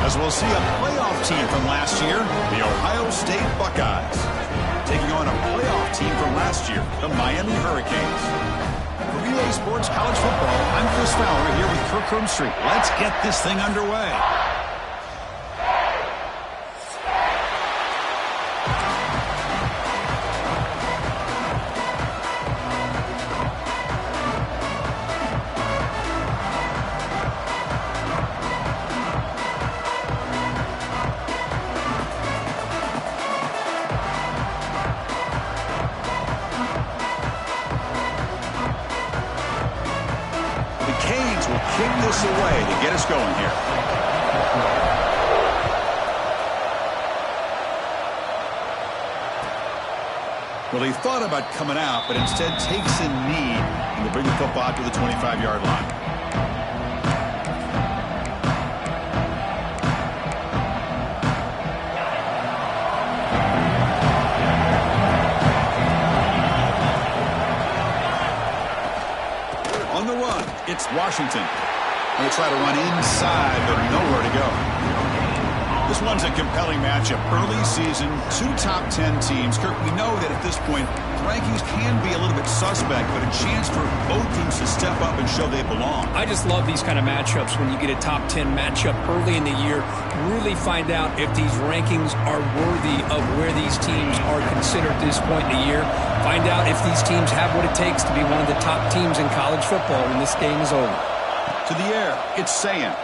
As we'll see a playoff team from last year, the Ohio State Buckeyes, taking on a playoff team from last year, the Miami Hurricanes. For EA Sports College Football, I'm Chris Fowler here with Kirk Herbstreit. Let's get this thing underway. Kick this away to get us going here. Well, he thought about coming out, but instead takes a knee and to bring the football to the 25-yard line. On the run, it's Washington. Going to try to run inside, but nowhere to go. This one's a compelling matchup. Early season, two top 10 teams. Kirk, we know that at this point, rankings can be a little bit suspect, but a chance for both teams to step up and show they belong. I just love these kind of matchups when you get a top 10 matchup early in the year. Really find out if these rankings are worthy of where these teams are considered at this point in the year. Find out if these teams have what it takes to be one of the top teams in college football when this game is over. To the air, it's Sayan.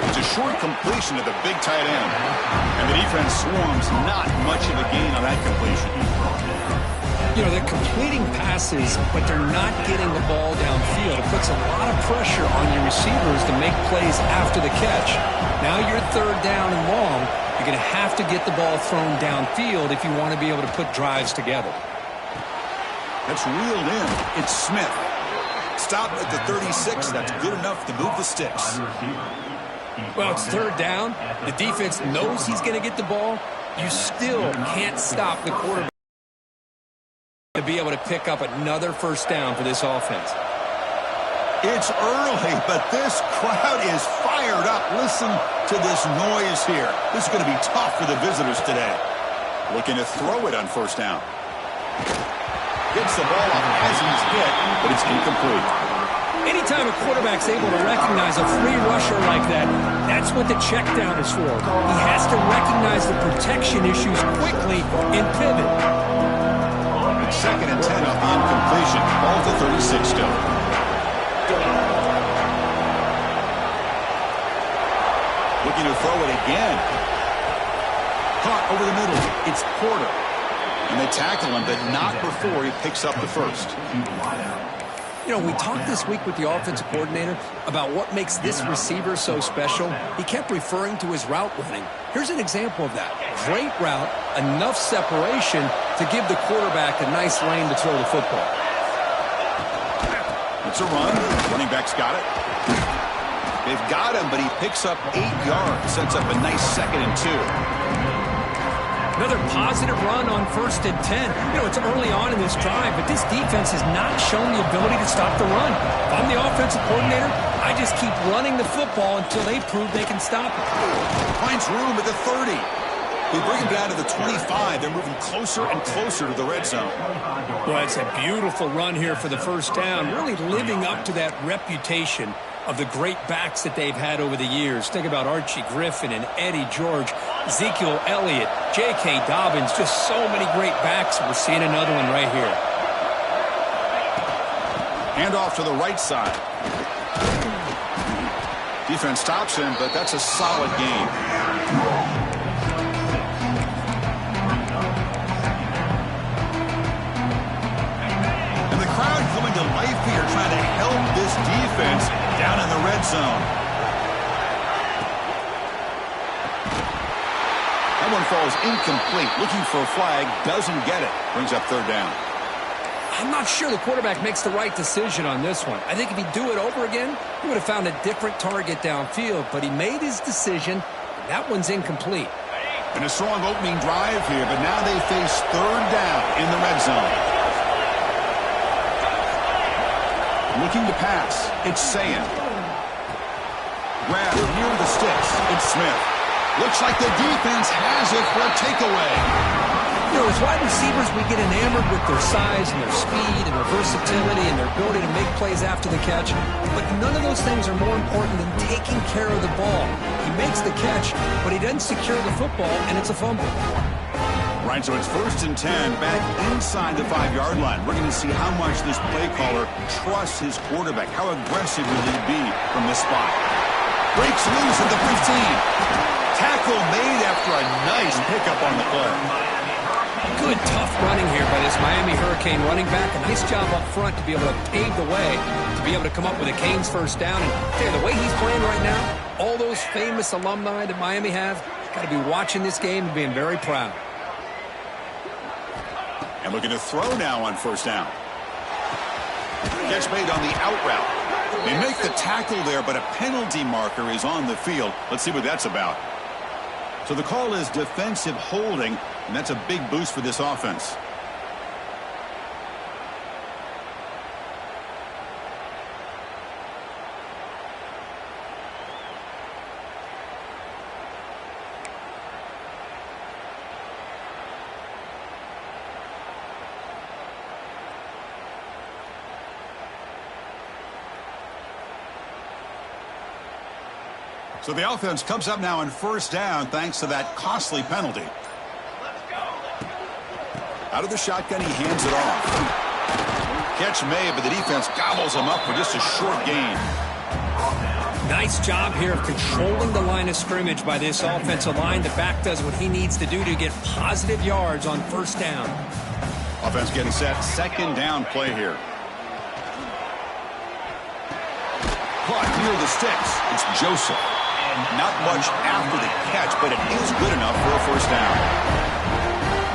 It's a short completion to the big tight end. And the defense swarms, not much of a gain on that completion. You know, they're completing passes, but they're not getting the ball downfield. It puts a lot of pressure on your receivers to make plays after the catch. Now you're third down and long. You're going to have to get the ball thrown downfield if you want to be able to put drives together. That's reeled in. It's Smith. Stopped at the 36. That's good enough to move the sticks. Well, it's third down. The defense knows he's going to get the ball. You still can't stop the quarterback to be able to pick up another first down for this offense. It's early, but this crowd is fired up. Listen to this noise here. This is going to be tough for the visitors today. Looking to throw it on first down. Gets the ball off as he's hit, but it's incomplete. Anytime a quarterback's able to recognize a free rusher like that, that's what the check down is for. He has to recognize the protection issues quickly and pivot. It's 2nd and 10 off the incompletion. Ball to 36 still. Looking to throw it again. Caught over the middle. It's Porter. And they tackle him, but not before he picks up the first. You know, we talked this week with the offensive coordinator about what makes this receiver so special. He kept referring to his route running. Here's an example of that. Great route, enough separation to give the quarterback a nice lane to throw the football. It's a run. Running back's got it. They've got him, but he picks up 8 yards. Sets up a nice 2nd and 2. Another positive run on 1st and 10. You know, it's early on in this drive, but this defense has not shown the ability to stop the run. If I'm the offensive coordinator, I just keep running the football until they prove they can stop it. Finds room at the 30. We bring him down to the 25. They're moving closer and closer to the red zone. Well, it's a beautiful run here for the first down, really living up to that reputation of the great backs that they've had over the years. Think about Archie Griffin and Eddie George, Ezekiel Elliott, J.K. Dobbins, just so many great backs. We're seeing another one right here. Hand off to the right side. Defense stops him, but that's a solid game. And the crowd coming to life here, trying to help this defense down in the red zone. That one falls incomplete. Looking for a flag, doesn't get it. Brings up third down. I'm not sure the quarterback makes the right decision on this one. I think if he'd do it over again, he would have found a different target downfield, but he made his decision. That one's incomplete. And a strong opening drive here, but now they face third down in the red zone. Looking to pass. It's Sayan. Grab near the sticks. It's Smith. Looks like the defense has it for a takeaway. You know, as wide receivers, we get enamored with their size and their speed and their versatility and their ability to make plays after the catch. But none of those things are more important than taking care of the ball. He makes the catch, but he doesn't secure the football, and it's a fumble. Right, so it's 1st and 10, back inside the 5-yard line. We're going to see how much this play caller trusts his quarterback. How aggressive will he be from this spot? Breaks loose at the 15. Tackle made after a nice pickup on the play. Good, tough running here by this Miami Hurricane running back. A nice job up front to be able to pave the way, to be able to come up with a Canes first down. And tell you, the way he's playing right now, all those famous alumni that Miami have, got to be watching this game and being very proud. And looking to throw now on 1st down. Catch made on the out route. They make the tackle there, but a penalty marker is on the field. Let's see what that's about. So the call is defensive holding, and that's a big boost for this offense. So the offense comes up now on 1st down thanks to that costly penalty. Out of the shotgun, he hands it off. Catch made, but the defense gobbles him up for just a short gain. Nice job here of controlling the line of scrimmage by this offensive line. The back does what he needs to do to get positive yards on 1st down. Offense getting set. 2nd down play here. Caught near the sticks. It's Joseph. Not much after the catch, but it is good enough for a 1st down.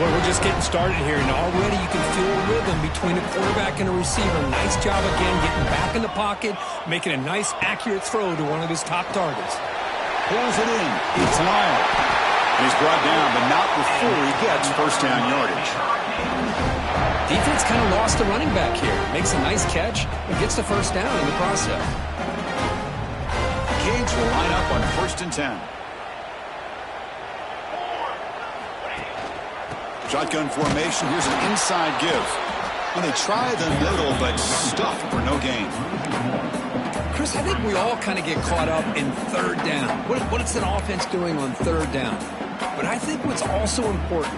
Well, we're just getting started here, and already you can feel a rhythm between a quarterback and a receiver. Nice job again getting back in the pocket, making a nice, accurate throw to one of his top targets. Pulls it in. It's Lyle. And he's brought down, but not before he gets 1st down yardage. Defense kind of lost the running back here. Makes a nice catch and gets the 1st down in the process. Canes will line up on 1st and 10. Shotgun formation. Here's an inside give. And they try the middle, but stuffed for no gain. Chris, I think we all kind of get caught up in 3rd down. What is an offense doing on 3rd down? But I think what's also important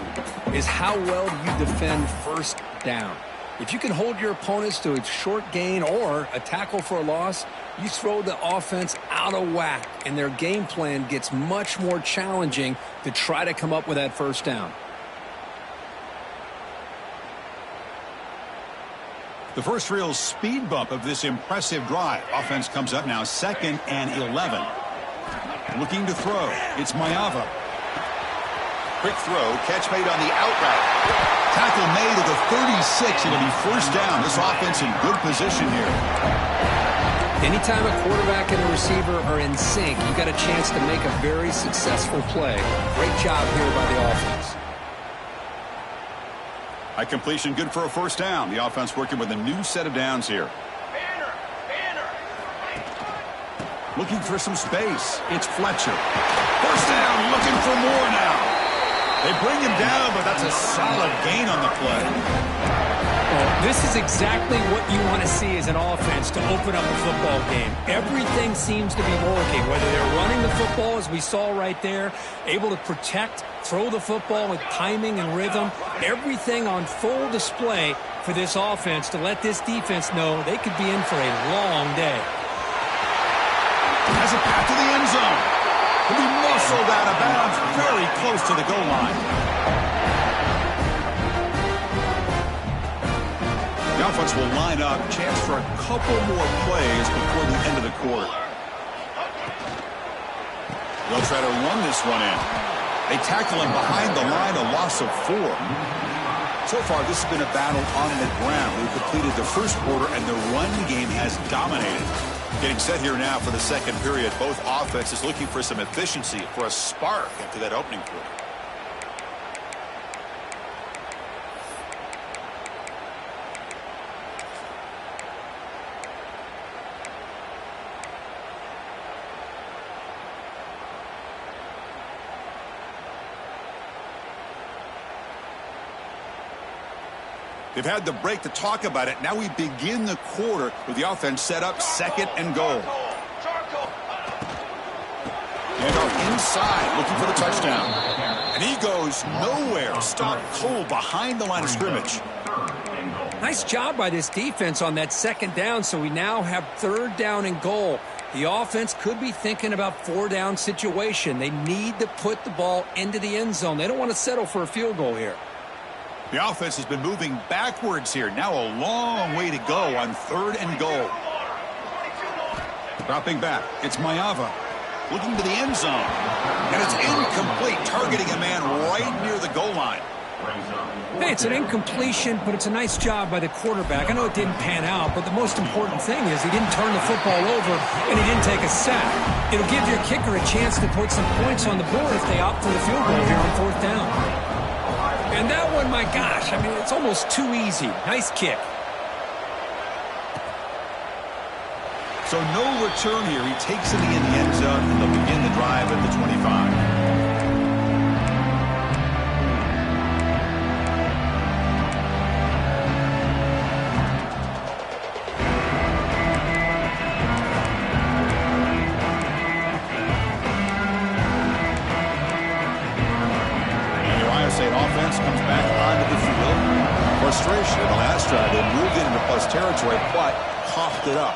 is how well you defend 1st down. If you can hold your opponents to a short gain or a tackle for a loss, you throw the offense out of whack, and their game plan gets much more challenging to try to come up with that 1st down. The first real speed bump of this impressive drive. Offense comes up now 2nd and 11. Looking to throw. It's Mayava. Quick throw. Catch made on the out route. Tackle made at the 36. It'll be 1st down. This offense in good position here. Anytime a quarterback and a receiver are in sync, you got a chance to make a very successful play. Great job here by the offense. High completion, good for a 1st down. The offense working with a new set of downs here. Looking for some space. It's Fletcher. 1st down, looking for more now. They bring him down, but that's a solid gain on the play. Well, this is exactly what you want to see as an offense to open up a football game. Everything seems to be working, whether they're running the football, as we saw right there, able to protect, throw the football with timing and rhythm. Everything on full display for this offense to let this defense know they could be in for a long day. Has a path to the end zone. He'll be muscled out of bounds very close to the goal line. The offense will line up. Chance for a couple more plays before the end of the quarter. They'll try to run this one in. They tackle him behind the line, a loss of 4. So far, this has been a battle on the ground. We've completed the first quarter, and the run game has dominated. Getting set here now for the 2nd period. Both offenses looking for some efficiency, for a spark after that opening quarter. They've had the break to talk about it. Now we begin the quarter with the offense set up, 2nd and goal. And off inside, looking for the touchdown. And he goes nowhere. Stopped cold behind the line of scrimmage. Nice job by this defense on that 2nd down, so we now have 3rd down and goal. The offense could be thinking about 4-down situation. They need to put the ball into the end zone. They don't want to settle for a field goal here. The offense has been moving backwards here. Now a long way to go on 3rd and goal. Dropping back, it's Mayava. Looking to the end zone. And it's incomplete, targeting a man right near the goal line. Hey, it's an incompletion, but it's a nice job by the quarterback. I know it didn't pan out, but the most important thing is he didn't turn the football over and he didn't take a sack. It'll give your kicker a chance to put some points on the board if they opt for the field goal here on 4th down. And that one, my gosh, I mean, it's almost too easy. Nice kick. So no return here. He takes it in the end zone, and they'll begin the drive at the 25. Comes back onto the field. Frustration in the last drive. They moved it into plus territory, but coughed it up.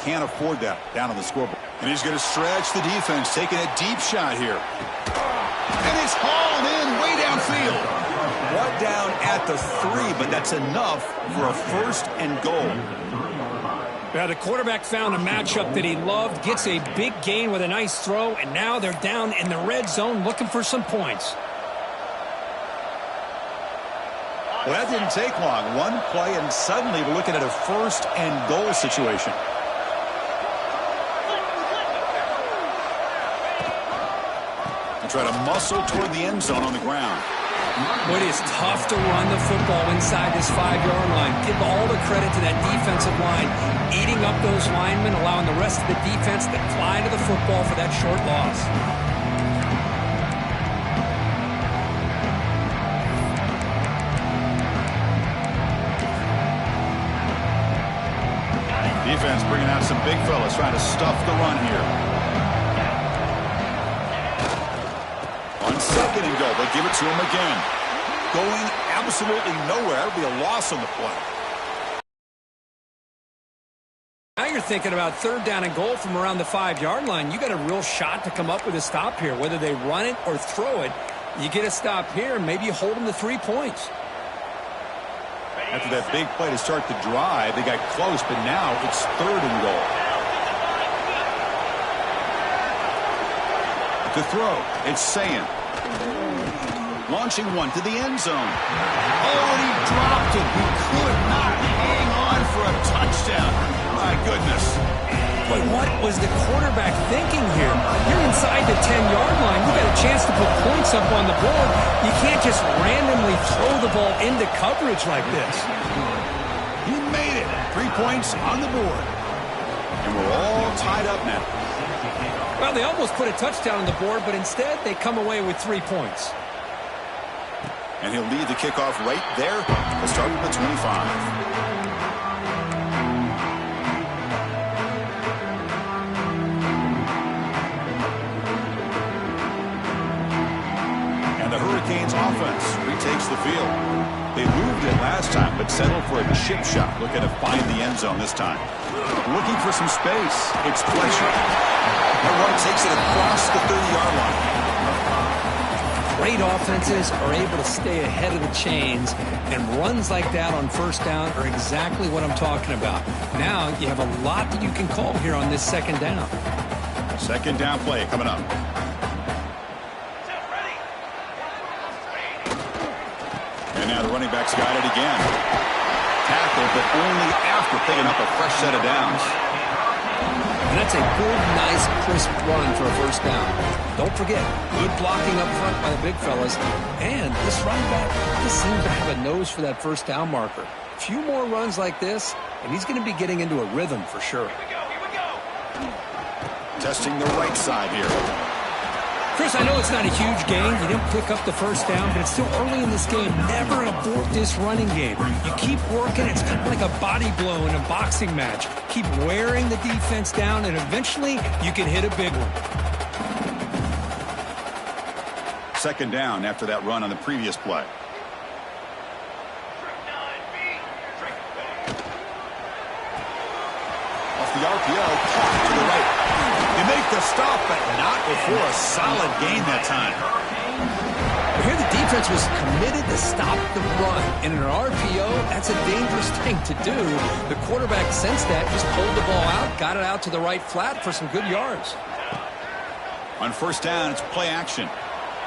Can't afford that down on the scoreboard. And he's going to stretch the defense, taking a deep shot here. And it's hauled in way downfield. Brought down at the 3, but that's enough for a 1st and goal. Yeah, the quarterback found a matchup that he loved, gets a big gain with a nice throw, and now they're down in the red zone looking for some points. Well, that didn't take long. One play, and suddenly we're looking at a 1st and goal situation. And try to muscle toward the end zone on the ground. It is tough to run the football inside this 5-yard line. Give all the credit to that defensive line, eating up those linemen, allowing the rest of the defense to fly to the football for that short loss. Defense bringing out some big fellas, trying to stuff the run here. On 2nd and goal, they give it to him again. Going absolutely nowhere. That would be a loss on the play. Now you're thinking about 3rd down and goal from around the 5-yard line. You got a real shot to come up with a stop here. Whether they run it or throw it, you get a stop here, and maybe you hold them to 3 points. After that big play to start the drive, they got close, but now it's 3rd and goal. To throw, it's Sayan. Launching one to the end zone. Oh, and he dropped it. He could not hang on for a touchdown. My goodness. But what was the quarterback thinking here? You're inside the 10-yard line. You got a chance to put points up on the board. You can't just randomly throw the ball into coverage like this. He made it. 3 points on the board. And we're all tied up now. Well, they almost put a touchdown on the board, but instead they come away with 3 points. And he'll lead the kickoff right there. We'll start with the 25. Hurricanes offense retakes the field. They moved it last time, but settled for a chip shot. Looking to find the end zone this time. Looking for some space. It's Fletcher. That one takes it across the 30-yard line. Great offenses are able to stay ahead of the chains, and runs like that on 1st down are exactly what I'm talking about. Now you have a lot that you can call here on this 2nd down. 2nd down play coming up. And now the running back's got it again. Tackled, but only after picking up a fresh set of downs. And that's a good, nice, crisp run for a 1st down. Don't forget, good blocking up front by the big fellas. And this running back just seems to have a nose for that 1st down marker. A few more runs like this, and he's going to be getting into a rhythm for sure. Testing the right side here. Chris, I know it's not a huge gain. You didn't pick up the first down, but it's still early in this game. Never abort this running game. You keep working. It's kind of like a body blow in a boxing match. Keep wearing the defense down, and eventually you can hit a big one. Second down after that run on the previous play. Off the RPO, caught to the right. You make the stop, but not before a solid gain that time. Here the defense was committed to stop the run. In an RPO, that's a dangerous thing to do. The quarterback sensed that, just pulled the ball out, got it out to the right flat for some good yards. On first down, it's play action.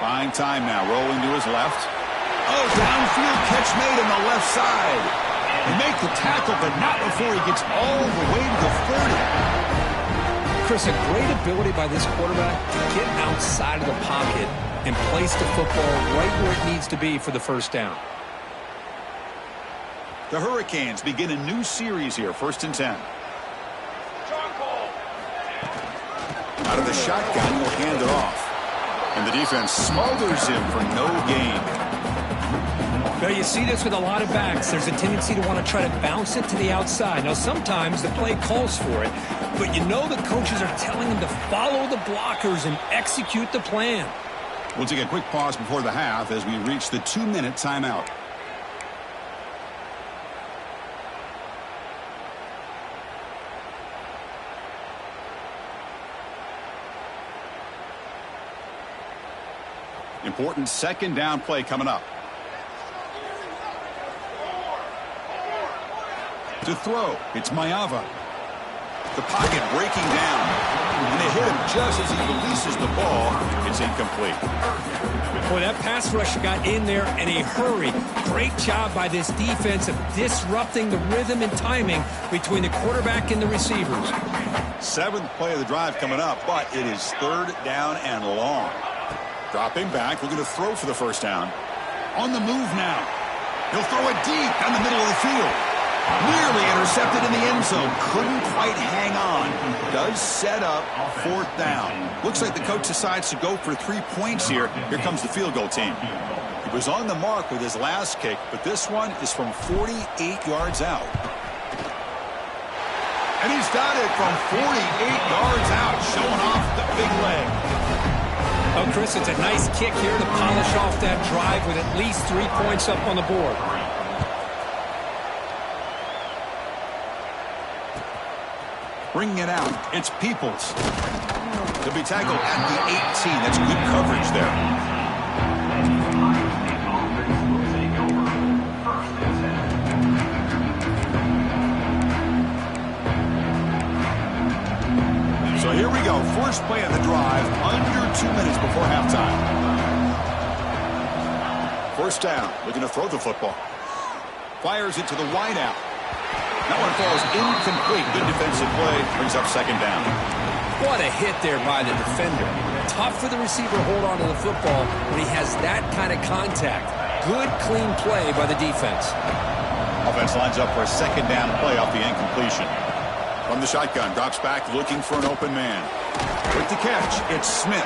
Buying time now, rolling to his left. Oh, downfield catch made on the left side. They make the tackle, but not before he gets all the way to the 30. Chris, a great ability by this quarterback to get outside of the pocket and place the football right where it needs to be for the first down. The Hurricanes begin a new series here, 1st and 10. Out of the shotgun, he'll hand it off. And the defense smothers him for no gain. Well, you see this with a lot of backs. There's a tendency to want to try to bounce it to the outside. Now, sometimes the play calls for it, but you know the coaches are telling them to follow the blockers and execute the plan. We'll take a quick pause before the half as we reach the 2-minute timeout. Important second down play coming up. To throw, it's Mayava. The pocket breaking down. And they hit him just as he releases the ball. It's incomplete. Boy, that pass rusher got in there in a hurry. Great job by this defense of disrupting the rhythm and timing between the quarterback and the receivers. 7th play of the drive coming up, but it is 3rd down and long. Dropping back, looking to throw for the first down. On the move now. He'll throw it deep down the middle of the field. Nearly intercepted in the end zone. Couldn't quite hang on. Does set up 4th down. Looks like the coach decides to go for 3 points here. Here comes the field goal team. He was on the mark with his last kick, but this one is from 48 yards out. And he's got it from 48 yards out, showing off the big leg. Oh, Chris, it's a nice kick here to polish off that drive with at least 3 points up on the board. Bringing it out, it's Peoples. He'll be tackled at the 18. That's good coverage there. So here we go. First play of the drive, under 2 minutes before halftime. First down, looking to throw the football. Fires it to the wideout. That one falls incomplete. Good defensive play. Brings up second down. What a hit there by the defender. Tough for the receiver to hold on to the football when he has that kind of contact. Good, clean play by the defense. Offense lines up for a second down play off the incompletion. From the shotgun, drops back looking for an open man. With the catch, it's Smith.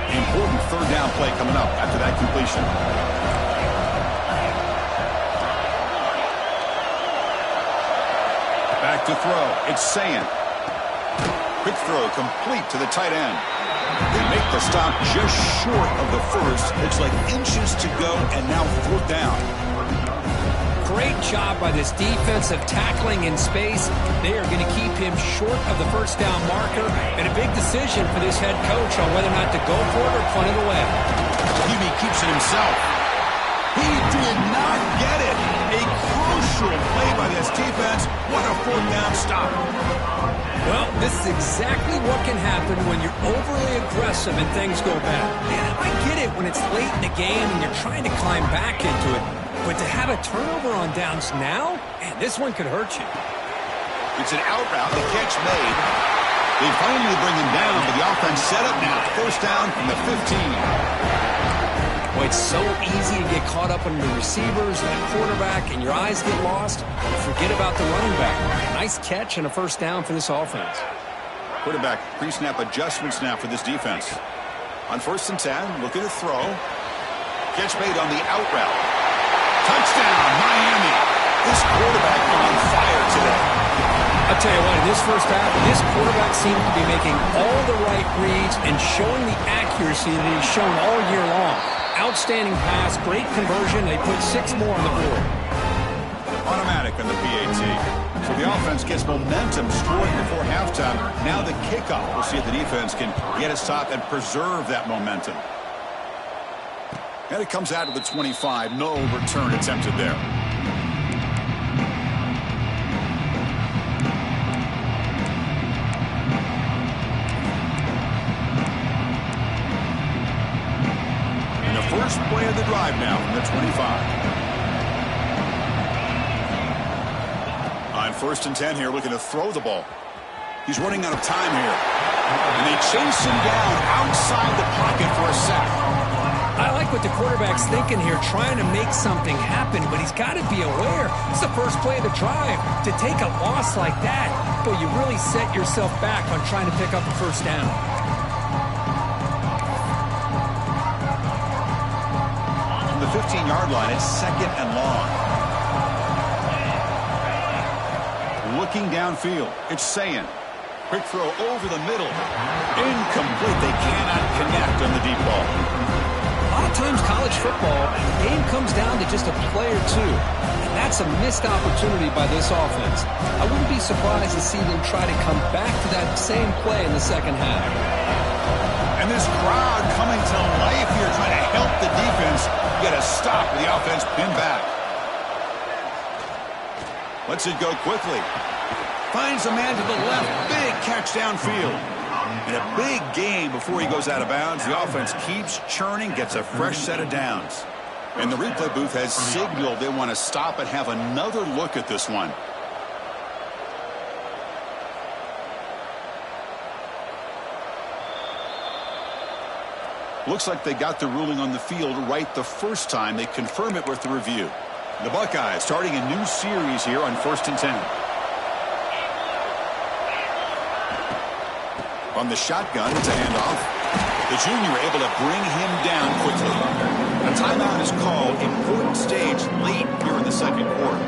Important 3rd down play coming up after that completion. Back to throw. It's Sayan. Quick throw complete to the tight end. They make the stop just short of the first. Looks like inches to go, and now 4th down. Great job by this defensive tackling in space. They are going to keep him short of the first down marker, and a big decision for this head coach on whether or not to go for it or punt it away. Hebe keeps it himself. He did not get it. A crucial play by this defense. What a 4th down stop. Well, this is exactly what can happen when you're overly aggressive and things go bad. Man, I get it when it's late in the game and you're trying to climb back into it. But to have a turnover on downs now, man, this one could hurt you. It's an out route, the catch made. They finally bring him down, but the offense set up now. First down from the 15. Well, it's so easy to get caught up on the receivers, that quarterback, and your eyes get lost. Forget about the running back. Nice catch and a first down for this offense. Quarterback pre-snap adjustments now for this defense. On 1st and 10, looking to throw. Catch made on the out route. Touchdown, Miami. This quarterback on fire today. I'll tell you what, in this first half, this quarterback seemed to be making all the right reads and showing the accuracy that he's shown all year long. Outstanding pass, great conversion. They put 6 more on the board. Automatic on the PAT. So the offense gets momentum scoring before halftime. Now the kickoff. We'll see if the defense can get a stop and preserve that momentum. And it comes out of the 25. No return attempted there. And the first play of the drive now from the 25. On 1st and 10 here, looking to throw the ball. He's running out of time here. And they chase him down outside the pocket for a sack. I like what the quarterback's thinking here, trying to make something happen, but he's got to be aware. It's the first play of the drive. To take a loss like that, but you really set yourself back on trying to pick up a first down. From the 15-yard line, it's 2nd and long. Looking downfield, it's Sayin. Quick throw over the middle. Incomplete. They cannot connect on the deep ball. A lot of times college football, the game comes down to just a play or two. And that's a missed opportunity by this offense. I wouldn't be surprised to see them try to come back to that same play in the second half. And this crowd coming to life here, trying to help the defense get a stop with the offense pinned back. Lets it go quickly. Finds a man to the left. Big catch downfield. And a big gain before he goes out of bounds. The offense keeps churning, gets a fresh set of downs. And the replay booth has signaled they want to stop and have another look at this one. Looks like they got the ruling on the field right the first time. They confirm it with the review. The Buckeyes starting a new series here on 1st and 10. On the shotgun, it's a handoff. The junior able to bring him down quickly. A timeout is called. Important stage late here in the second quarter.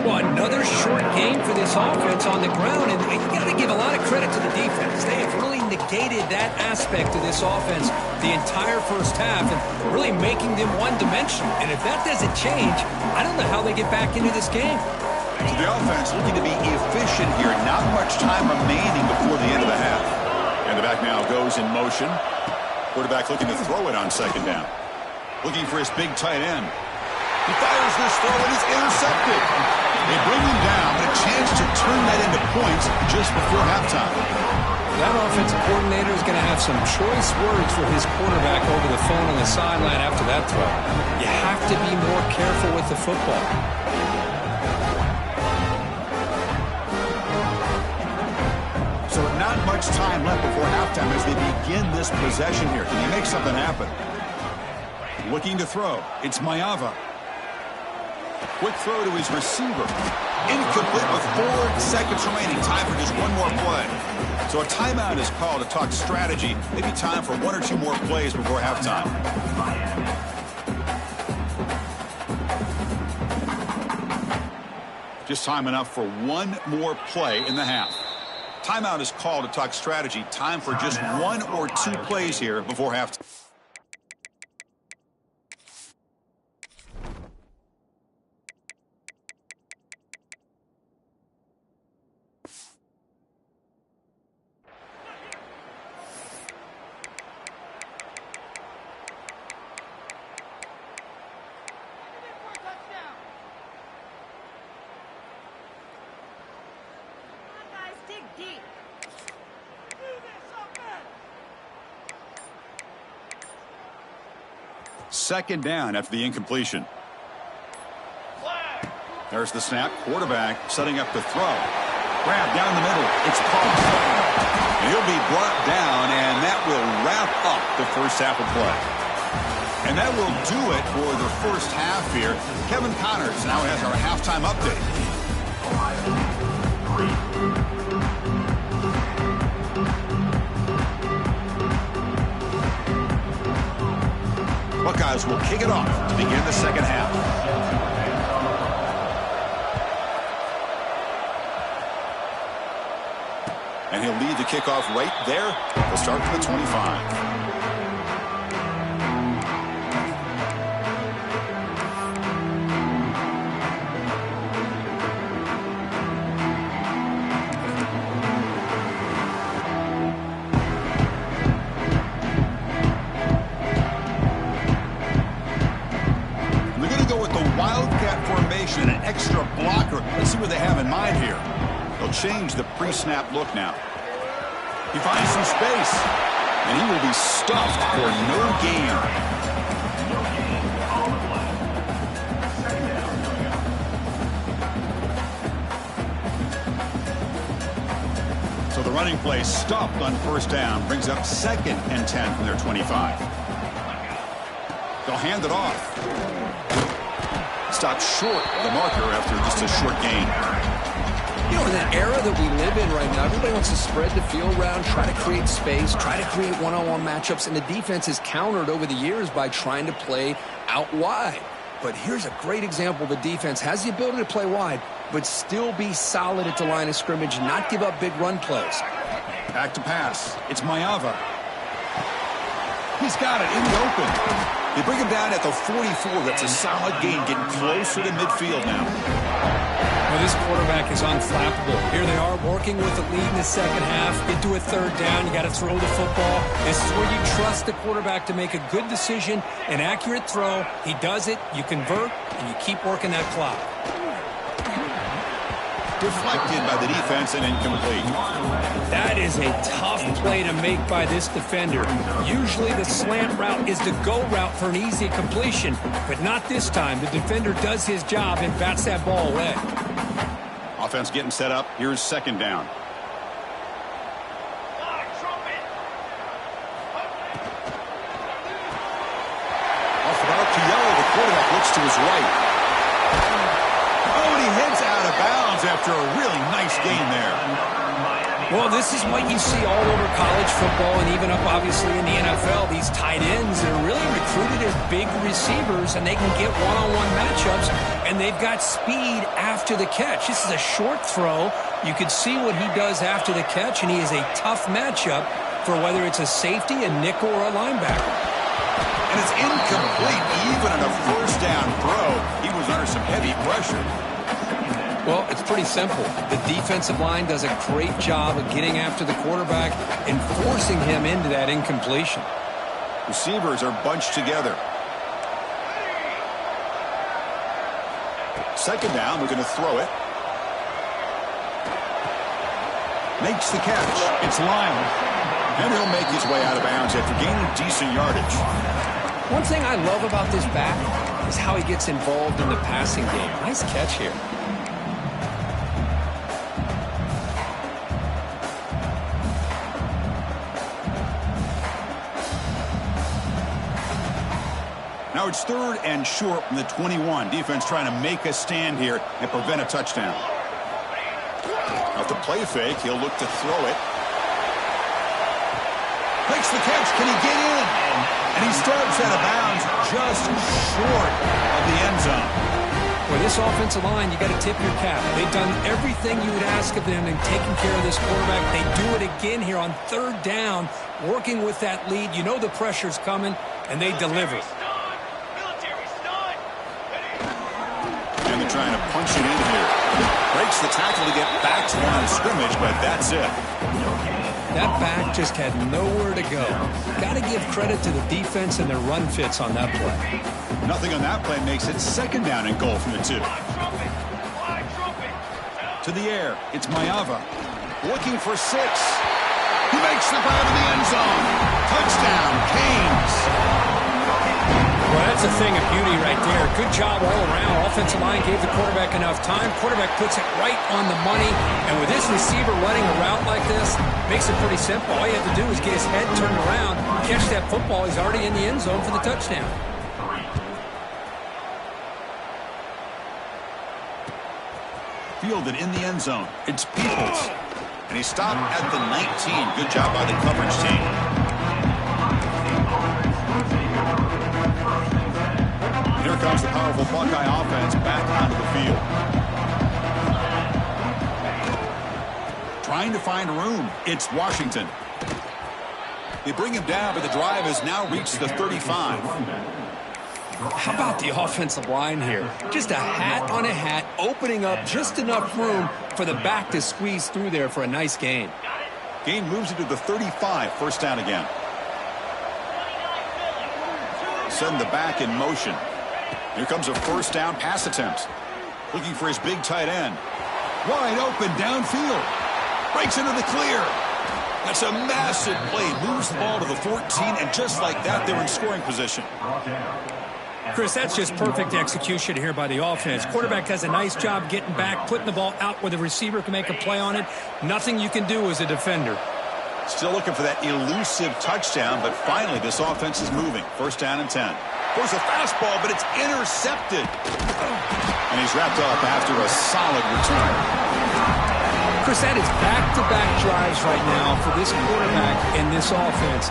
Well, another short game for this offense on the ground, and you got to give a lot of credit to the defense. They have really negated that aspect of this offense the entire first half and really making them one-dimensional. And if that doesn't change, I don't know how they get back into this game. So the offense looking to be efficient here. Not much time remaining before the end of the half. And the back now goes in motion. Quarterback looking to throw it on 2nd down. Looking for his big tight end. He fires this throw and it's intercepted. They bring him down, but a chance to turn that into points just before halftime. That offensive coordinator is going to have some choice words for his quarterback over the phone on the sideline after that throw. You have to be more careful with the football. So not much time left before halftime as they begin this possession here. Can he make something happen? Looking to throw. It's Maiava. Quick throw to his receiver. Incomplete with 4 seconds remaining. Time for just one more play. So a timeout is called to talk strategy. Maybe time for 1 or 2 more plays before halftime. Just time enough for 1 more play in the half. Timeout is called to talk strategy. Time for just 1 or 2 plays here before halftime. Second down after the incompletion. There's the snap. Quarterback setting up to throw. Grab down the middle. It's caught. He'll be brought down, and that will wrap up the first half of play. And that will do it for the first half here. Kevin Connors now has our halftime update. Buckeyes will kick it off to begin the second half. And he'll lead the kickoff right there. He'll start from the 25. An extra blocker. Let's see what they have in mind here. They'll change the pre-snap look now. He finds some space, and he will be stuffed for no gain. So the running play stopped on first down, brings up 2nd and 10 from their 25. They'll hand it off. Stopped short of the marker after just a short gain. You know, in the era that we live in right now, everybody wants to spread the field around, try to create space, try to create one-on-one matchups, and the defense has countered over the years by trying to play out wide. But here's a great example. The defense has the ability to play wide, but still be solid at the line of scrimmage, not give up big run plays. Back to pass. It's Maiava. He's got it in the open. They bring him down at the 44. That's a solid gain, getting closer to midfield now. Well, this quarterback is unflappable. Here they are working with the lead in the second half. Get to a third down. You got to throw the football. This is where you trust the quarterback to make a good decision, an accurate throw. He does it, you convert, and you keep working that clock. Deflected by the defense and incomplete. That is a tough play to make by this defender. Usually the slant route is the go route for an easy completion, but not this time. The defender does his job and bats that ball away. Offense getting set up. Here's second down. Off route to Yellow. The quarterback looks to his right. Oh, and he heads out of bounds after a really nice gain there. Well, this is what you see all over college football and even up, obviously, in the NFL. These tight ends, they're really recruited as big receivers, and they can get one-on-one matchups, and they've got speed after the catch. This is a short throw. You could see what he does after the catch, and he is a tough matchup for whether it's a safety, a nickel, or a linebacker. And it's incomplete. Even on a first down throw, he was under some heavy pressure. Well, it's pretty simple. The defensive line does a great job of getting after the quarterback and forcing him into that incompletion. Receivers are bunched together. Second down, we're going to throw it. Makes the catch. It's Lyle. And he'll make his way out of bounds after gaining decent yardage. One thing I love about this back is how he gets involved in the passing game. Nice catch here. Now it's third and short from the 21. Defense trying to make a stand here and prevent a touchdown. Off the play fake, he'll look to throw it. Makes the catch. Can he get in? And he starts out of bounds just short of the end zone. Well, this offensive line, you got to tip your cap. They've done everything you would ask of them in taking care of this quarterback. They do it again here on third down, working with that lead. You know the pressure's coming, and they deliver. And they're trying to punch it in here. Breaks the tackle to get back to the line of scrimmage, but that's it. That back just had nowhere to go. Got to give credit to the defense and their run fits on that play. Nothing on that play makes it second down and goal from the 2. To the air, it's Maiava. Looking for 6. He makes the grab in the end zone. Touchdown, Canes. Well, that's a thing of beauty right there. Good job all around. Offensive line gave the quarterback enough time. Quarterback puts it right on the money. And with this receiver running a route like this, makes it pretty simple. All you have to do is get his head turned around, catch that football. He's already in the end zone for the touchdown. fielded in the end zone. It's Peoples. And he stopped at the 19. Good job by the coverage team. Here comes the powerful Buckeye offense back onto the field. Trying to find room. It's Washington. They bring him down, but the drive has now reached the 35. How about the offensive line here? Just a hat on a hat, opening up just enough room for the back to squeeze through there for a nice gain. Gain moves it to the 35, first down again. Send the back in motion. Here comes a first down pass attempt. Looking for his big tight end. Wide open downfield. Breaks into the clear. That's a massive play. Moves the ball to the 14, and just like that, they're in scoring position. Chris, that's just perfect execution here by the offense. Quarterback does a nice job getting back, putting the ball out where the receiver can make a play on it. Nothing you can do as a defender. Still looking for that elusive touchdown, but finally this offense is moving. First down and 10. There's a fastball, but it's intercepted. And he's wrapped up after a solid return. Chris, that is back-to-back drives right now for this quarterback and this offense.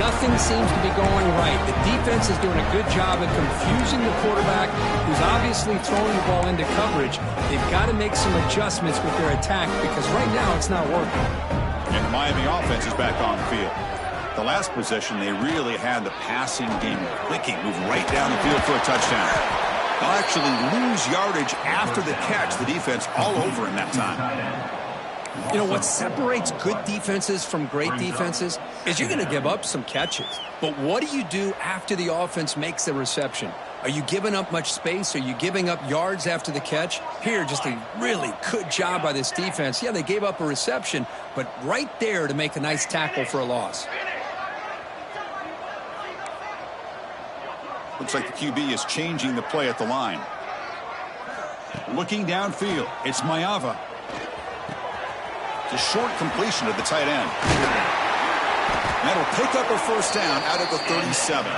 Nothing seems to be going right. The defense is doing a good job of confusing the quarterback, who's obviously throwing the ball into coverage. They've got to make some adjustments with their attack because right now it's not working. And the Miami offense is back on the field. The last possession, they really had the passing game clicking, move right down the field for a touchdown. They'll actually lose yardage after the catch. The defense all over in that time. You know, what separates good defenses from great defenses is you're going to give up some catches. But what do you do after the offense makes the reception? Are you giving up much space? Are you giving up yards after the catch? Here, just a really good job by this defense. Yeah, they gave up a reception, but right there to make a nice tackle for a loss. Looks like the QB is changing the play at the line. Looking downfield, it's Mayava. It's a short completion to the tight end. That'll pick up a first down out of the 37.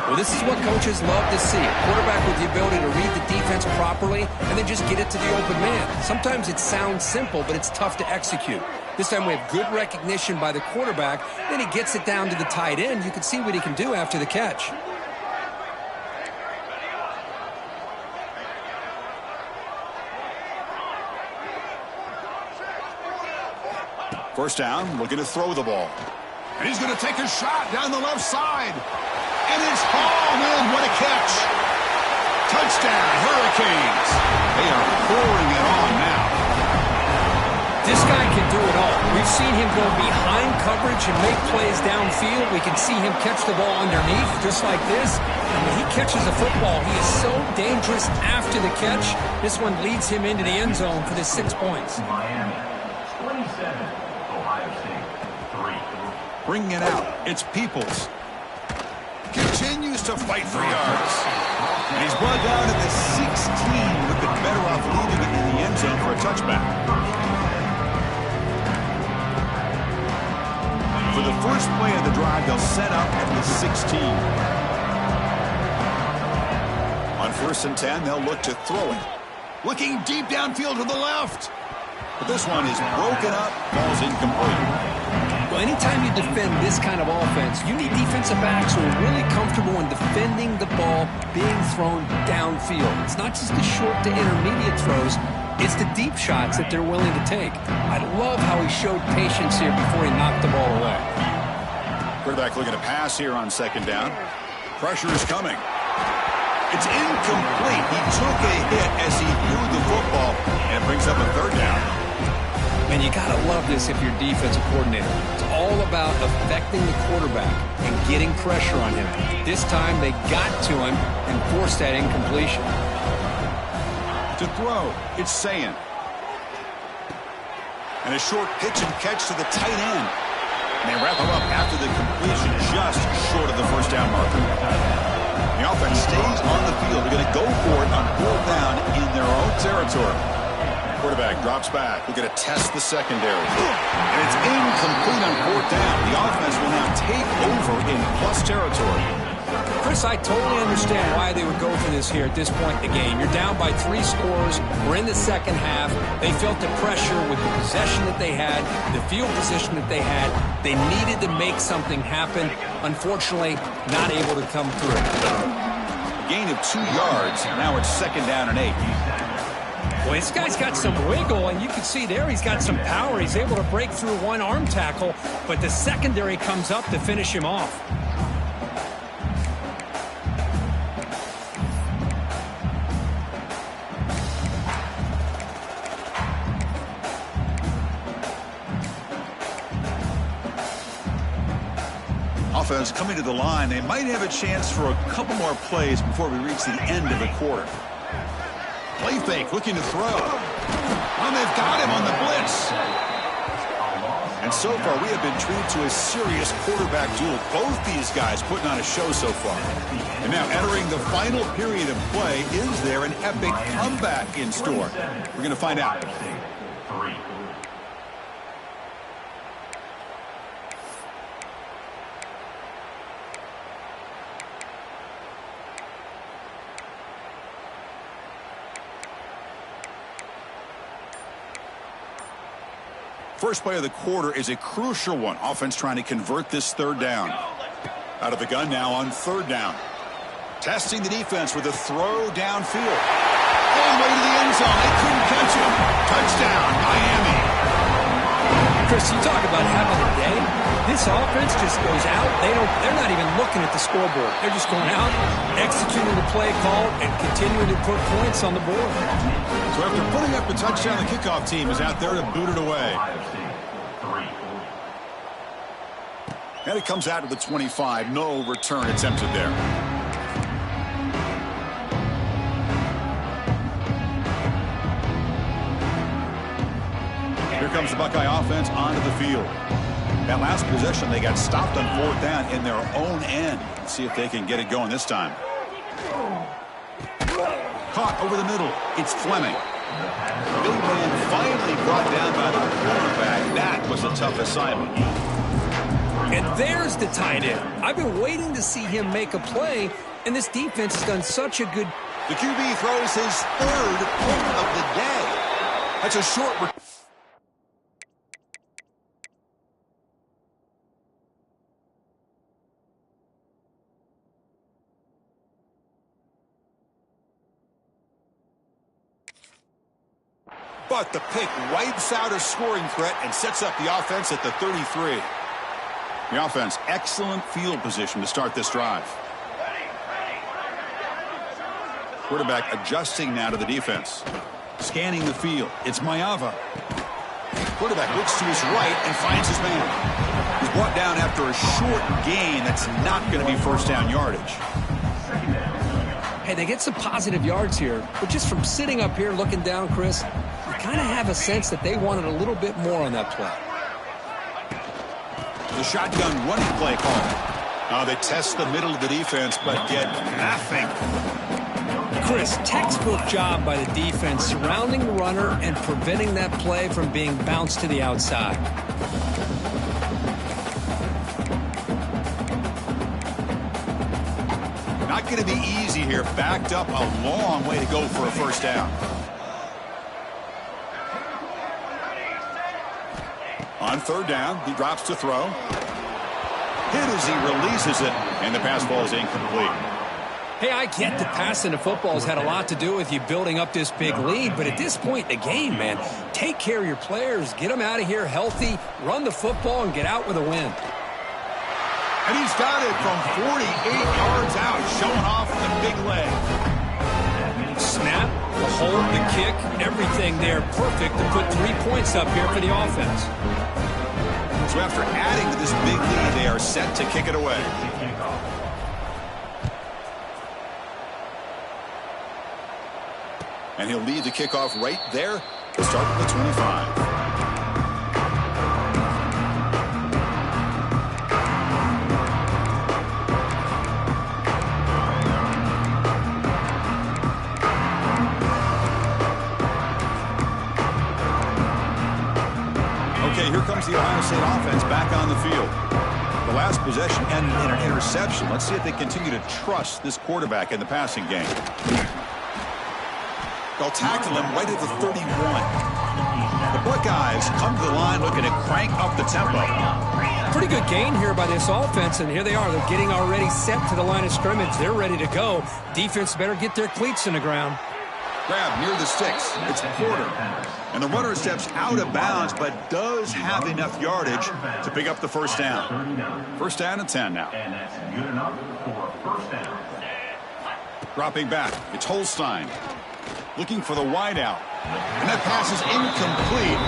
Well, this is what coaches love to see. A quarterback with the ability to read the defense properly and then just get it to the open man. Sometimes it sounds simple, but it's tough to execute. This time we have good recognition by the quarterback. Then he gets it down to the tight end. You can see what he can do after the catch. First down, looking to throw the ball. And he's going to take a shot down the left side. And it's hauled in. What a catch. Touchdown, Hurricanes. They are pouring it on now. This guy can do it all. We've seen him go behind coverage and make plays downfield. We can see him catch the ball underneath, just like this. And when he catches the football, he is so dangerous after the catch. This one leads him into the end zone for the 6 points. Miami, 27. Bringing it out, it's Peoples. Continues to fight for yards. And he's brought down to the 16. Would have been better off leaving it in the end zone for a touchback. For the first play of the drive, they'll set up at the 16. On first and 10, they'll look to throw it. Looking deep downfield to the left. But this one is broken up, ball's incomplete. Well, anytime you defend this kind of offense, you need defensive backs who are really comfortable in defending the ball being thrown downfield. It's not just the short to intermediate throws, it's the deep shots that they're willing to take. I love how he showed patience here before he knocked the ball away. Quarterback looking to pass here on second down. Pressure is coming. It's incomplete. He took a hit as he threw the football, and it brings up a third down. And you got to love this if you're defensive coordinator. It's all about affecting the quarterback and getting pressure on him. This time they got to him and forced that incompletion. To throw, it's Sayan. And a short pitch and catch to the tight end. And they wrap him up after the completion just short of the first down marker. The offense stays on the field. They're going to go for it on fourth down in their own territory. Quarterback drops back. We're going to test the secondary. And it's incomplete on fourth down. The offense will now take over in plus territory. Chris, I totally understand why they would go for this here at this point in the game. You're down by 3 scores. We're in the second half. They felt the pressure with the possession that they had, the field position that they had. They needed to make something happen. Unfortunately, not able to come through. A gain of 2 yards. Now it's 2nd down and 8. Well, this guy's got some wiggle, and you can see there he's got some power. He's able to break through one arm tackle, but the secondary comes up to finish him off. Offense coming to the line. They might have a chance for a couple more plays before we reach the end of the quarter. Play fake, looking to throw. And they've got him on the blitz. And so far, we have been treated to a serious quarterback duel. Both these guys putting on a show so far. And now entering the final period of play, is there an epic comeback in store? We're going to find out. First play of the quarter is a crucial one. Offense trying to convert this 3rd down. Out of the gun now on 3rd down. Testing the defense with a throw downfield. All the way to the end zone. They couldn't catch him. Touchdown, Miami. Chris, you talk about having a day. This offense just goes out. They're not even looking at the scoreboard. They're just going out, executing the play call, and continuing to put points on the board. So after putting up a touchdown, the kickoff team is out there to boot it away. And it comes out to the 25. No return attempted there. Here comes the Buckeye offense onto the field. That last possession, they got stopped on 4th down in their own end. Let's see if they can get it going this time. Caught over the middle. It's Fleming. Big man finally brought down by the quarterback. That was a tough assignment. And there's the tight end. I've been waiting to see him make a play, and this defense has done such a good... The QB throws his 3rd pick of the day. That's a short... But the pick wipes out a scoring threat and sets up the offense at the 33. The offense, excellent field position to start this drive. Quarterback adjusting now to the defense. Scanning the field. It's Maiava. Quarterback looks to his right and finds his man. He's brought down after a short gain. That's not going to be 1st down yardage. Hey, they get some positive yards here, but just from sitting up here looking down, Chris, you kind of have a sense that they wanted a little bit more on that play. The shotgun running play call. They test the middle of the defense, but get nothing. Chris, textbook job by the defense surrounding the runner and preventing that play from being bounced to the outside. Not going to be easy here. Backed up a long way to go for a 1st down. On 3rd down, he drops to throw. Hit as he releases it, and the pass ball is incomplete. Hey, I get that passing the football has had a lot to do with you building up this big lead, but at this point in the game, man, take care of your players, get them out of here healthy, run the football, and get out with a win. And he's got it from 48 yards out, showing off the big leg. Snap, the hold, the kick, everything there perfect to put 3 points up here for the offense. So after adding to this big lead, they are set to kick it away. And he'll lead the kickoff right there to start at the 25. Okay, here comes the Ohio State offense back on the field. The last possession ended in an interception. Let's see if they continue to trust this quarterback in the passing game. They'll tackle him right at the 31. The Buckeyes come to the line looking to crank up the tempo. Pretty good gain here by this offense, and here they are. They're getting already set to the line of scrimmage. They're ready to go. Defense better get their cleats in the ground. Grab near the sticks. It's Porter. And the runner steps out of bounds, but does have enough yardage to pick up the first down. First down and 10 now. And that's good enough for a first down. Dropping back. It's Holstein. Looking for the wideout. And that pass is incomplete.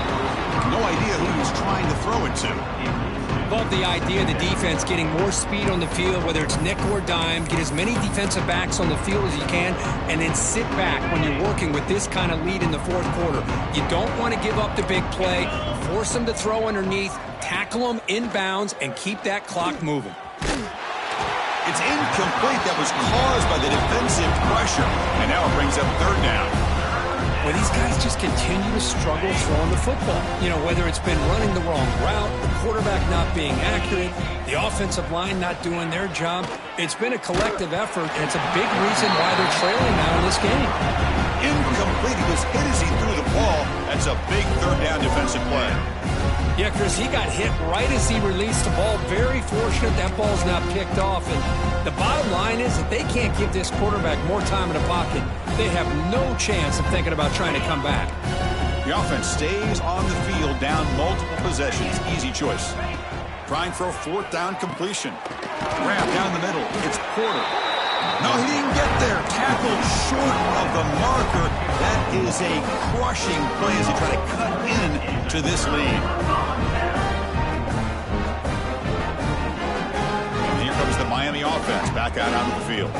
No idea who he's trying to throw it to. Love the idea of the defense getting more speed on the field, whether it's nickel or dime. Get as many defensive backs on the field as you can, and then sit back when you're working with this kind of lead in the fourth quarter. You don't want to give up the big play. Force them to throw underneath, tackle them inbounds, and keep that clock moving. It's incomplete. That was caused by the defensive pressure. And now it brings up third down. Well, these guys just continue to struggle throwing the football. You know, whether it's been running the wrong route, the quarterback not being accurate, the offensive line not doing their job. It's been a collective effort, and it's a big reason why they're trailing now in this game. Incomplete. He was hit as he threw the ball. That's a big third down defensive play. Yeah, Chris, he got hit right as he released the ball. Very fortunate that ball's not picked off. And the bottom line is that they can't give this quarterback more time in the pocket. They have no chance of thinking about trying to come back. The offense stays on the field down multiple possessions. Easy choice. Trying for a fourth down completion. Grab down the middle. It's Porter. No, he didn't get there. Tackled short of the marker. That is a crushing play as he try to cut in to this lead. And here comes the Miami offense back out onto the field.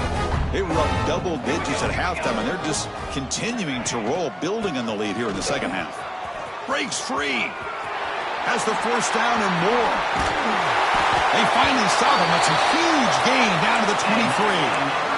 They were up double digits at halftime, and they're just continuing to roll, building on the lead here in the second half. Breaks free. Has the first down and more. They finally stop him. That's a huge gain down to the 23.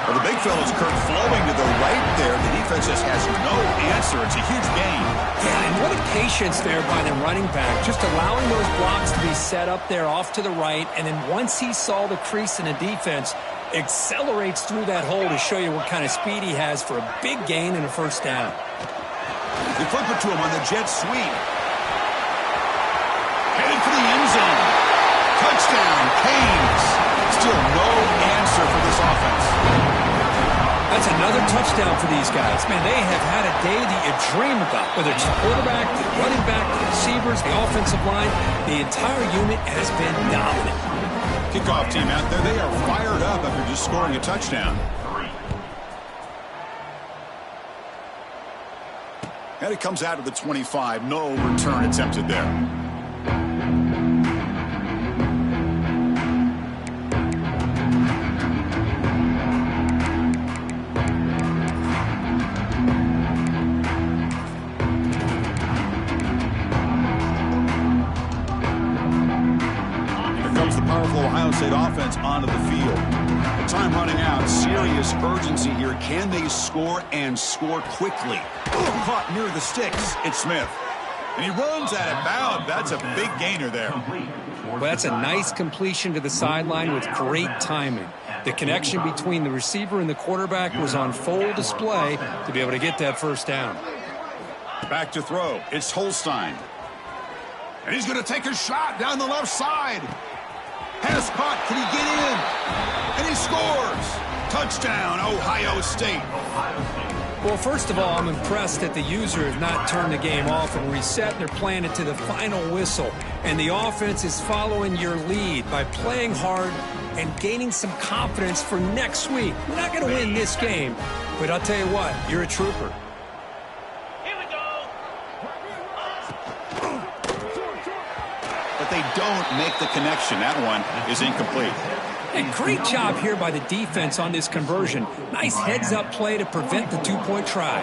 Well, the big fella's Kirk flowing to the right there. The defense just has no answer. It's a huge gain. Yeah, and what a patience there by the running back. Just allowing those blocks to be set up there off to the right. And then once he saw the crease in the defense, accelerates through that hole to show you what kind of speed he has for a big gain and a first down. They flip it to him on the jet sweep. Headed for the end zone. Touchdown, Canes. Still no answer for this offense. That's another touchdown for these guys. Man, they have had a day that you dream about. Whether it's the quarterback, the running back, the receivers, the offensive line, the entire unit has been dominant. Kickoff team out there. They are fired up after just scoring a touchdown. And it comes out of the 25. No return attempted there. Ohio State offense onto the field. The time running out. Serious urgency here. Can they score and score quickly? Caught near the sticks. It's Smith. And he runs out of bounds. That's a big gainer there. Well, that's a nice completion to the sideline with great timing. The connection between the receiver and the quarterback was on full display to be able to get that first down. Back to throw. It's Holstein. And he's going to take a shot down the left side. Pass caught. Can he get in? And he scores. Touchdown, Ohio State. Well, first of all, I'm impressed that the user has not turned the game off and reset. They're playing it to the final whistle. And the offense is following your lead by playing hard and gaining some confidence for next week. We're not going to win this game, but I'll tell you what, you're a trooper. But they don't make the connection. That one is incomplete. And great job here by the defense on this conversion. Nice heads-up play to prevent the two-point try.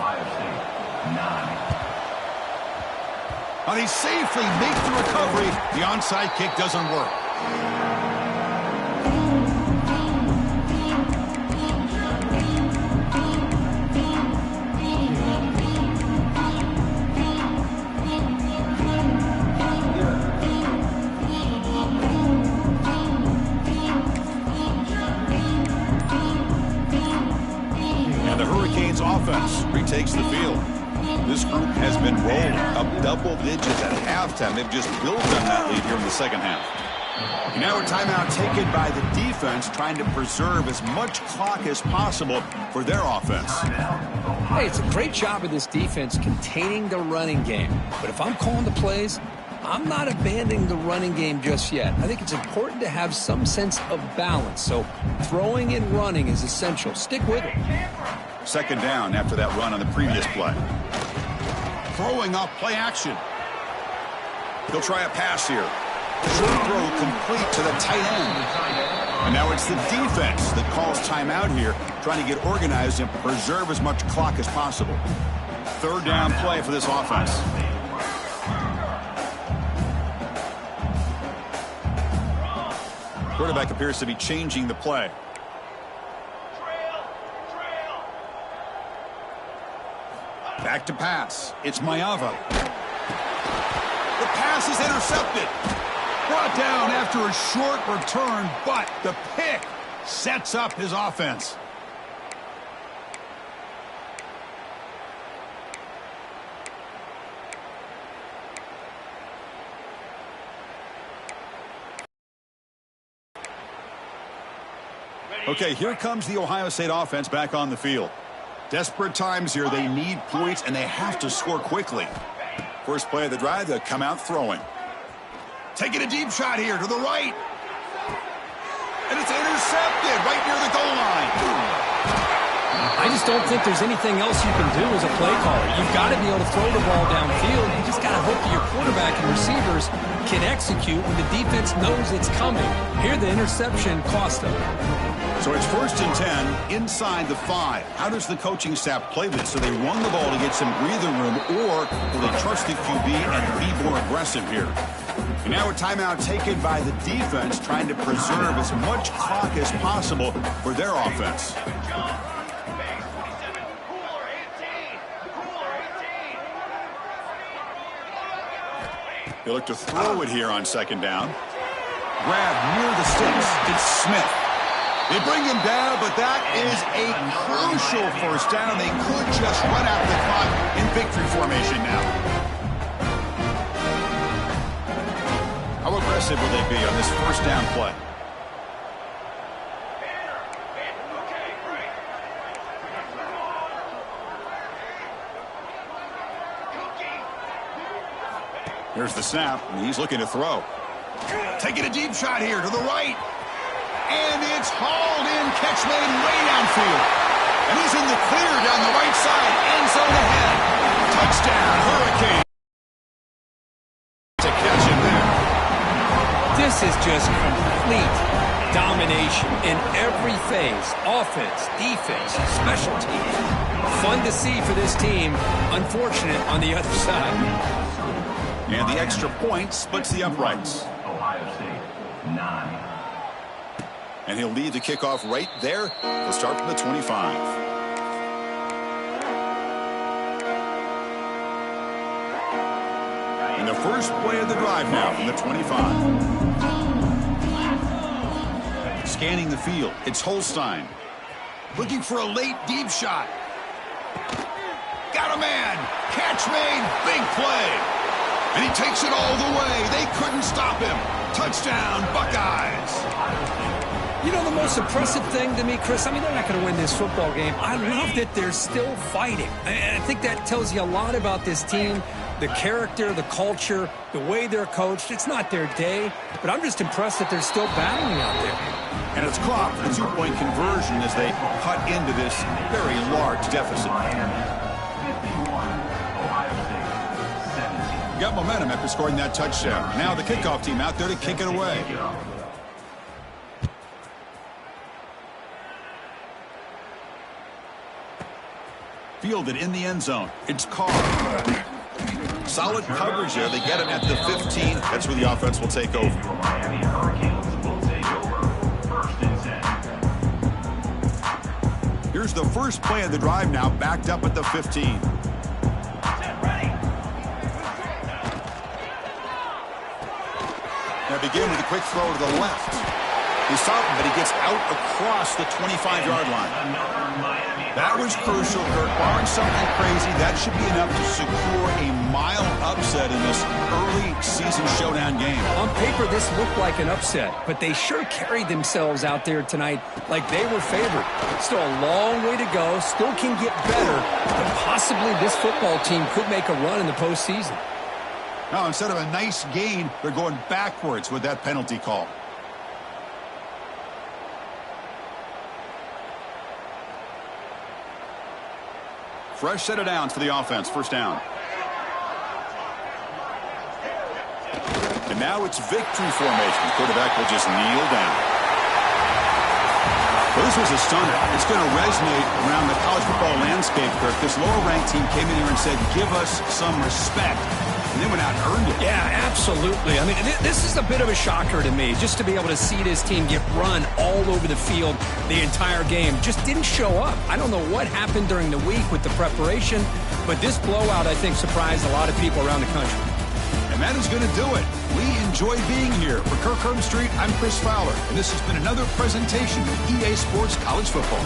Now they safely make the recovery. The onside kick doesn't work. double digits at halftime. They've just built on that lead here in the second half. And now a timeout taken by the defense, trying to preserve as much clock as possible for their offense. Hey, it's a great job of this defense containing the running game. But if I'm calling the plays, I'm not abandoning the running game just yet. I think it's important to have some sense of balance. So throwing and running is essential. Stick with it. Second down after that run on the previous play. Throwing off play action. He'll try a pass here. Short throw complete to the tight end. And now it's the defense that calls timeout here, trying to get organized and preserve as much clock as possible. Third down play for this offense. Quarterback appears to be changing the play. Back to pass. It's Maiava. The pass is intercepted. Brought down after a short return, but the pick sets up his offense. Okay, here comes the Ohio State offense back on the field. Desperate times here. They need points, and they have to score quickly. First play of the drive, they'll come out throwing. Taking a deep shot here to the right. And it's intercepted right near the goal line. I just don't think there's anything else you can do as a play caller. You've got to be able to throw the ball downfield. You just got to hope that your quarterback and receivers can execute when the defense knows it's coming. Here, the interception cost them. So it's 1st and 10 inside the 5. How does the coaching staff play this? So they run the ball to get some breathing room, or will they trust the QB and be more aggressive here? And now a timeout taken by the defense, trying to preserve as much clock as possible for their offense. They look to throw it here on second down. Grab near the sticks. It's Smith. They bring him down, but that is a crucial first down. They could just run out the clock in victory formation now. How aggressive will they be on this first down play? Here's the snap, and he's looking to throw. Taking a deep shot here to the right. And it's hauled in, catch made way downfield. And he's in the clear down the right side, end zone ahead. Touchdown, Hurricane. To catch him there. This is just complete domination in every phase. Offense, defense, special teams. Fun to see for this team. Unfortunate on the other side. And the extra point splits the uprights. Ohio State, 9. And he'll lead the kickoff right there. He'll start from the 25. And the first play of the drive now from the 25. Scanning the field, it's Holstein. Looking for a late deep shot. Got a man. Catch made. Big play. And he takes it all the way. They couldn't stop him. Touchdown, Buckeyes. You know, the most impressive thing to me, Chris, I mean, they're not going to win this football game. I love that they're still fighting. And I think that tells you a lot about this team, the character, the culture, the way they're coached. It's not their day, but I'm just impressed that they're still battling out there. And it's clock for the two-point conversion as they cut into this very large deficit. Got momentum after scoring that touchdown. Now the kickoff team out there to kick it away. Fielded in the end zone. It's Carr. Solid coverage there. They get him at the 15. That's where the offense will take over. Miami Hurricanes will take over. 1st and 10. Here's the first play of the drive now, backed up at the 15. Now begin with a quick throw to the left. He's stopped, but he gets out across the 25-yard line. That was crucial, Kirk. Barring something crazy, that should be enough to secure a mild upset in this early season showdown game. On paper, this looked like an upset, but they sure carried themselves out there tonight like they were favored. Still a long way to go, still can get better, but possibly this football team could make a run in the postseason. Now, instead of a nice gain, they're going backwards with that penalty call. Fresh set of downs for the offense. First down. And now it's victory formation. The quarterback will just kneel down. Well, this was a stunner. It's going to resonate around the college football landscape, Kirk. This lower-ranked team came in here and said, give us some respect. And they went out and earned it. Yeah, absolutely. I mean, this is a bit of a shocker to me, just to be able to see this team get run all over the field the entire game. Just didn't show up. I don't know what happened during the week with the preparation, but this blowout, I think, surprised a lot of people around the country. And that is going to do it. We enjoy being here. For Kirk Herbstreit, I'm Chris Fowler, and this has been another presentation of EA Sports College Football.